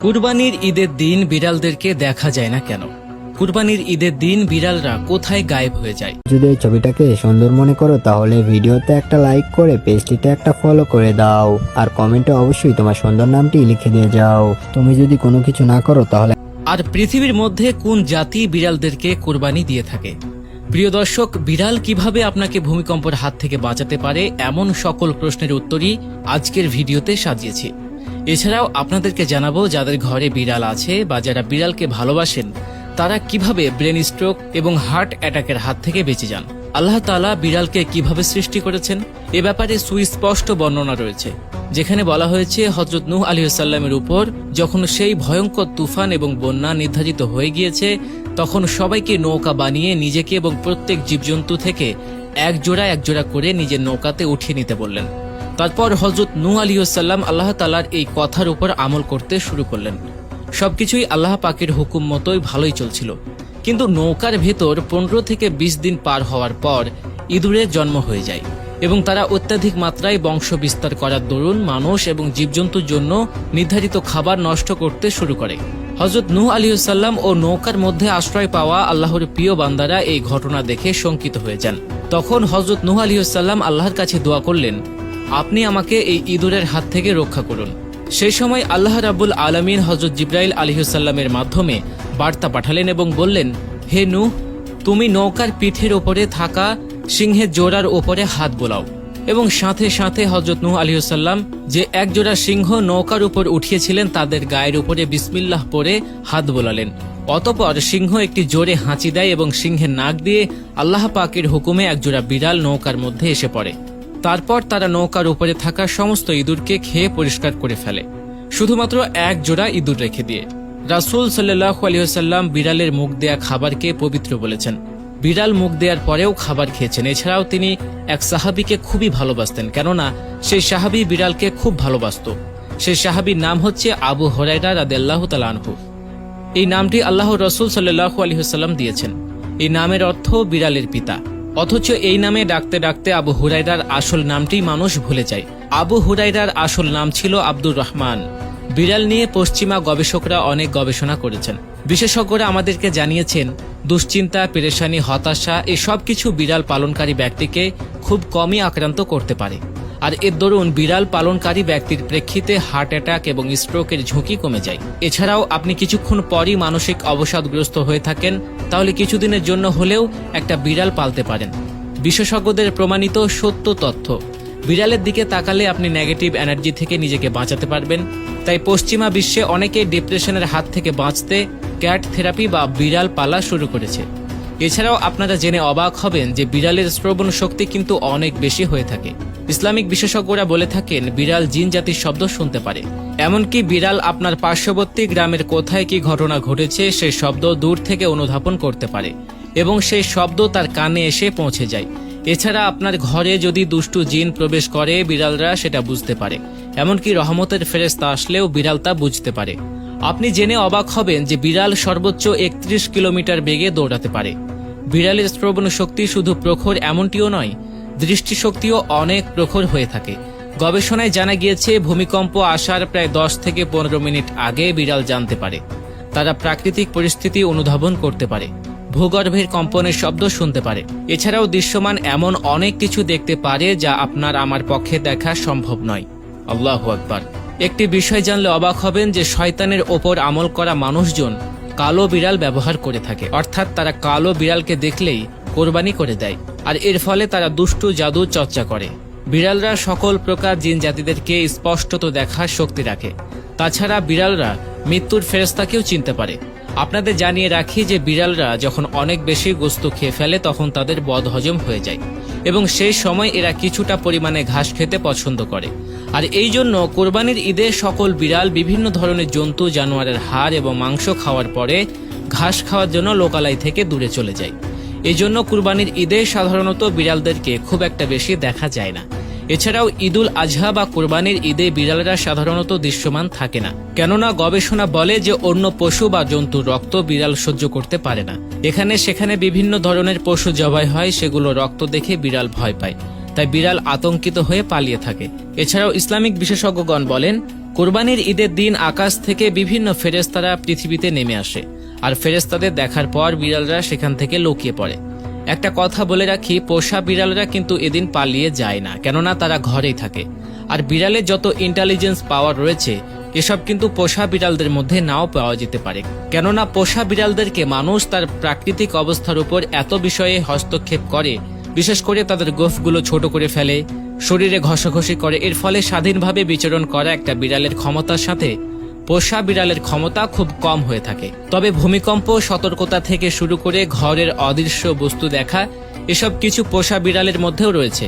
কুরবানির ঈদের দিন বিড়ালদেরকে দেখা যায় না কেন? কুরবানির ঈদের দিন বিড়ালরা কোথায় গায়েব হয়ে যায়? যদি এই ছবিটাকে সুন্দর মনে করো তাহলে ভিডিওতে একটা লাইক করে পেজটিতে একটা ফলো করে দাও আর কমেন্টে অবশ্যই তোমার সুন্দর নামটি লিখে দিয়ে যাও। তুমি যদি কোনো কিছু না করো তাহলে আর পৃথিবীর মধ্যে কোন জাতি বিড়ালদেরকে কুরবানি দিয়ে থাকে? প্রিয় দর্শক, বিড়াল কিভাবে আপনাকে ভূমিকম্পের হাত থেকে বাঁচাতে পারে এমন সকল প্রশ্নের উত্তরই আজকের ভিডিওতে সাজিয়েছি। এছাড়াও আপনাদেরকে জানাবো যাদের ঘরে বিড়াল আছে বা যারা বিড়ালকে ভালোবাসেন তারা কিভাবে ব্রেন স্ট্রোক এবং হার্ট অ্যাটাকের হাত থেকে বেঁচে যান। আল্লাহ তাআলা বিড়ালকে কিভাবে সৃষ্টি করেছেন এ ব্যাপারে সুস্পষ্ট বর্ণনা রয়েছে, যেখানে বলা হয়েছে হযরত নূহ আলাইহিস সালামের উপর যখন সেই ভয়ঙ্কর তুফান এবং বন্যা নির্ধারিত হয়ে গিয়েছে তখন সবাইকে নৌকা বানিয়ে নিজেকে এবং প্রত্যেক জীবজন্তু থেকে এক জোড়া করে নিজের নৌকাতে উঠিয়ে নিতে বললেন। তারপর হযরত নূহ আলাইহিস সালাম আল্লাহ তাআলার এই কথার উপর আমল করতে শুরু করলেন। সবকিছুই আল্লাহ পাকের হুকুম মতোই ভালোই চলছিল, কিন্তু নৌকার ভেতর 15 থেকে 20 দিন পার হওয়ার পর ইঁদুরের জন্ম হয়ে যায় এবং তারা অত্যাধিক মাত্রায় বংশ বিস্তার করার দরুন মানুষ এবং জীবজন্তুর জন্য নির্ধারিত খাবার নষ্ট করতে শুরু করে। হযরত নূহ আলাইহিস সালাম ও নৌকার মধ্যে আশ্রয় পাওয়া আল্লাহর প্রিয় বান্দারা এই ঘটনা দেখে শঙ্কিত হয়ে যান। তখন হযরত নূহ আলাইহিস সালাম আল্লাহর কাছে দোয়া করলেন, আপনি আমাকে এই ইঁদুরের হাত থেকে রক্ষা করুন। সেই সময় আল্লাহ রাব্বুল আলামিন হযরত জিবরাইল আলাইহিস সালামের মাধ্যমে বার্তা পাঠালেন এবং বললেন, হে নূহ, তুমি নৌকার পিঠের ওপরে থাকা সিংহের জোড়ার ওপরে হাত বোলাও। এবং সাথে সাথে হযরত নূহ আলাইহিস সালাম যে এক জোড়া সিংহ নৌকার উপর উঠিয়েছিলেন তাদের গায়ের উপরে বিসমিল্লাহ পড়ে হাত বোলালেন। অতঃপর সিংহ একটি জোরে হাঁচি দেয় এবং সিংহের নাক দিয়ে আল্লাহ পাকের হুকুমে একজোড়া বিড়াল নৌকার মধ্যে এসে পড়ে। তারপর তারা নৌকার উপরে থাকা সমস্ত ইঁদুরকে খেয়ে পরিষ্কার করে ফেলে, শুধুমাত্র এক জোড়া ইঁদুর রেখে দিয়ে। রাসূল সাল্লাল্লাহু আলাইহি ওয়াসাল্লাম বিড়ালের মুখ দেয়া খাবারকে পবিত্র বলেছেন। বিড়াল মুখ দেওয়ার পরেও খাবার খেয়েছেন। এছাড়াও তিনি এক সাহাবীকে খুবই ভালোবাসতেন, কেননা সেই সাহাবী বিড়ালকে খুব ভালোবাসত। সেই সাহাবীর নাম হচ্ছে আবু হুরায়রা রাদিয়াল্লাহু তাআলা আনহু। এই নামটি আল্লাহর রাসূল সাল্লাল্লাহু আলাইহি ওয়াসাল্লাম দিয়েছেন। এই নামের অর্থ বিড়ালের পিতা। অথচ এই নামে ডাকতে ডাকতে আবু হুরায়রার আসল নামটি মানুষ ভুলে যায়। আবু হুরায়রার আসল নাম ছিল আব্দুর রহমান। বিড়াল নিয়ে পশ্চিমা গবেষকরা অনেক গবেষণা করেছেন। বিশেষজ্ঞরা আমাদেরকে জানিয়েছেন দুশ্চিন্তা, পেরেশানি, হতাশা এই সব কিছু বিড়াল পালনকারী ব্যক্তিকে খুব কমই আক্রান্ত করতে পারে। আর এর দরুন বিড়াল পালনকারী ব্যক্তির প্রেক্ষিতে হার্ট অ্যাটাক এবং স্ট্রোকের ঝুঁকি কমে যায়। এছাড়াও আপনি কিছুক্ষণ পরই মানসিক অবসাদগ্রস্ত হয়ে থাকেন, তাহলে কিছুদিনের জন্য হলেও একটা বিড়াল পালতে পারেন। বিশেষজ্ঞদের প্রমাণিত সত্য তথ্য, বিড়ালের দিকে তাকালে আপনি নেগেটিভ এনার্জি থেকে নিজেকে বাঁচাতে পারবেন। তাই পশ্চিমা বিশ্বে অনেকেই ডিপ্রেশনের হাত থেকে বাঁচতে ক্যাট থেরাপি বা বিড়াল পালা শুরু করেছে। এছাড়াও আপনারা জেনে অবাক হবেন যে বিড়ালের শ্রবণ শক্তি কিন্তু অনেক বেশি হয়ে থাকে। ইসলামিক বিশেষজ্ঞরা বলে থাকেন বিড়াল জিন জাতির শব্দ শুনতে পারে। এমনকি বিড়াল আপনার পার্শ্ববর্তী গ্রামের কোথায় কি ঘটনা ঘটেছে সেই শব্দ দূর থেকে অনুধাবন করতে পারে এবং সেই শব্দ তার কানে এসে পৌঁছে যায়। এছাড়া আপনার ঘরে যদি দুষ্টু জিন প্রবেশ করে বিড়ালরা সেটা বুঝতে পারে। এমনকি রহমতের ফেরেশতা আসলেও বিড়াল তা বুঝতে পারে। আপনি জেনে অবাক হবেন যে বিড়াল সর্বোচ্চ 31 কিলোমিটার বেগে দৌড়াতে পারে। বিড়ালের শ্রবণ শক্তি শুধু প্রখর এমনটিও নয়, দৃষ্টিশক্তিও অনেক প্রখর হয়ে থাকে। গবেষণায় জানা গিয়েছে ভূমিকম্প আসার প্রায় 10 থেকে 15 মিনিট আগে বিড়াল জানতে পারে। তারা প্রাকৃতিক পরিস্থিতি অনুধাবন করতে পারে, ভূগর্ভের কম্পনের শব্দ শুনতে পারে। এছাড়াও দৃশ্যমান এমন অনেক কিছু দেখতে পারে যা আপনার আমার পক্ষে দেখা সম্ভব নয়। আল্লাহু আকবার। একটি বিষয় জানলে অবাক হবেন যে শয়তানের ওপর আমল করা মানুষজন কালো বিড়াল ব্যবহার করে থাকে, অর্থাৎ তারা কালো বিড়ালকে দেখলেই কোরবানি করে দেয় আর এর ফলে তারা দুষ্টু জাদু চর্চা করে। বিড়ালরা সকল প্রকার জিন জাতিদেরকে স্পষ্টত দেখার শক্তি রাখে। তাছাড়া বিড়ালরা মৃত্যুর ফেরেশতাকেও চিনতে পারে। আপনাদের জানিয়ে রাখি যে বিড়ালরা যখন অনেক বেশি গোশত খেয়ে ফেলে তখন তাদের বদহজম হয়ে যায় এবং সেই সময় এরা কিছুটা পরিমাণে ঘাস খেতে পছন্দ করে। আর এই জন্য কোরবানির ঈদে সকল বিড়াল বিভিন্ন ধরনের জন্তু জানোয়ারের হাড় এবং মাংস খাওয়ার পরে ঘাস খাওয়ার জন্য লোকালয় থেকে দূরে চলে যায়। এই জন্য কুরবানির ঈদে সাধারণত বিড়ালদেরকে খুব একটা বেশি দেখা যায় না। এছাড়াও ঈদুল আজহা বা কোরবানির ঈদে বিড়ালরা সাধারণত দৃশ্যমান থাকে না, কেননা গবেষণা বলে যে অন্য পশু বা জন্তুর রক্ত বিড়াল সহ্য করতে পারে না। এখানে সেখানে বিভিন্ন ধরনের পশু জবাই হয়, সেগুলো রক্ত দেখে বিড়াল ভয় পায়, তাই বিড়াল আতঙ্কিত হয়ে পালিয়ে থাকে। এছাড়াও ইসলামিক বিশেষজ্ঞগণ বলেন কোরবানির ঈদের দিন আকাশ থেকে বিভিন্ন ফেরেশতারা পৃথিবীতে নেমে আসে, আর ফেরেশতাদের দেখার পর বিড়ালরা সেখান থেকে লুকিয়ে পড়ে। একটা কথা বলে রাখি, পোষা বিড়ালরা কিন্তু এদিন পালিয়ে যায় না, কেননা তারা ঘরেই থাকে। আর বিড়ালের যত ইন্টেলিজেন্স পাওয়ার রয়েছে, এসব কিন্তু পোষা বিড়ালদের মধ্যে নাও পাওয়া যেতে পারে, কেননা পোষা বিড়ালদেরকে মানুষ তার প্রাকৃতিক অবস্থার উপর এত বিষয়ে হস্তক্ষেপ করে, বিশেষ করে তাদের গোফগুলো ছোট করে ফেলে, শরীরে ঘষাঘষি করে। এর ফলে স্বাধীনভাবে বিচরণ করা একটা বিড়ালের ক্ষমতার সাথে পোষা বিড়ালের ক্ষমতা খুব কম হয়ে থাকে। তবে ভূমিকম্প, সতর্কতা থেকে শুরু করে ঘরের অদৃশ্য বস্তু দেখা, এসব কিছু পোষা বিড়ালের মধ্যেও রয়েছে।